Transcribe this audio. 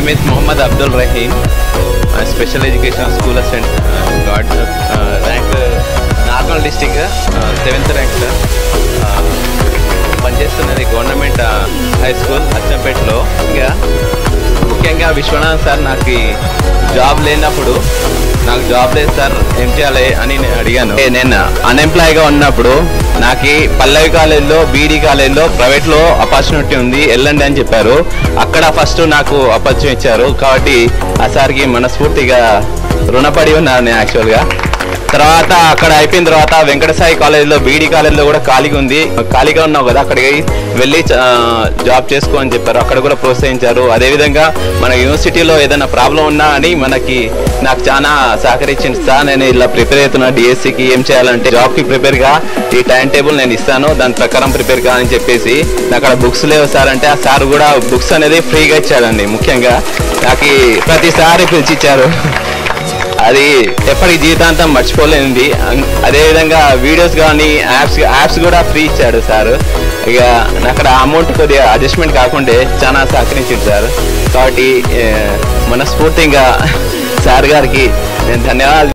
name is Mohammad Abdul Rahim. Special education school assistant. Got rank Narmal district 7th rank sir. పనిచేస్తున్నది government high school అచ్చంపేటలో. ఇంకా ముఖ్యంగా Vishwanath sir నాకు job లేనప్పుడు నాకు job లేదు sir ఏం చేయాలి అని నేను అడిగాను. నేను అన్ఎంప్లాయ్గా ఉన్నప్పుడు నాకు పల్లవి కాలేజ్లో బీడీ కాలేజ్లో ప్రైవేట్లో ఆపర్చునిటీ ఉంది వెళ్ళండి అని చెప్పారు. అక్కడ ఫస్ట్ నాకు ఆపర్చునిటీ ఇచ్చారు కాబట్టి ఆ సార్కి మనస్ఫూర్తిగా రుణపడి ఉన్నాను నేను యాక్చువల్గా. తర్వాత అక్కడ అయిపోయిన తర్వాత వెంకటసాయి కాలేజ్లో బీడీ కాలేజ్లో కూడా ఖాళీగా ఉన్నావు కదా అక్కడికి వెళ్ళి జాబ్ చేసుకో అని చెప్పారు. అక్కడ కూడా ప్రోత్సహించారు. అదేవిధంగా మన యూనివర్సిటీలో ఏదైనా ప్రాబ్లం ఉన్నా అని నాకు చాలా సహకరించింది సార్. నేను ఇలా ప్రిపేర్ అవుతున్నా డిఎస్సికి ఏం చేయాలంటే జాబ్కి ప్రిపేర్గా ఈ టైం టేబుల్ నేను ఇస్తాను దాని ప్రకారం ప్రిపేర్ కా అని చెప్పేసి అక్కడ బుక్స్ లేవు సార్ అంటే ఆ సార్ కూడా బుక్స్ అనేది ఫ్రీగా ఇచ్చాడండి. ముఖ్యంగా నాకు ప్రతిసారి పిలిచిచ్చారు. అది ఎప్పటికి జీవితాంతం మర్చిపోలేనిది. అదేవిధంగా వీడియోస్ కానీ యాప్స్ కూడా ఫ్రీ ఇచ్చాడు సార్. ఇక అక్కడ అమౌంట్ కొద్దిగా అడ్జస్ట్మెంట్ కాకుండా చాలా సహకరించింది సార్. కాబట్టి మనస్ఫూర్తిగా సార్ గారికి నేను ధన్యవాదాలు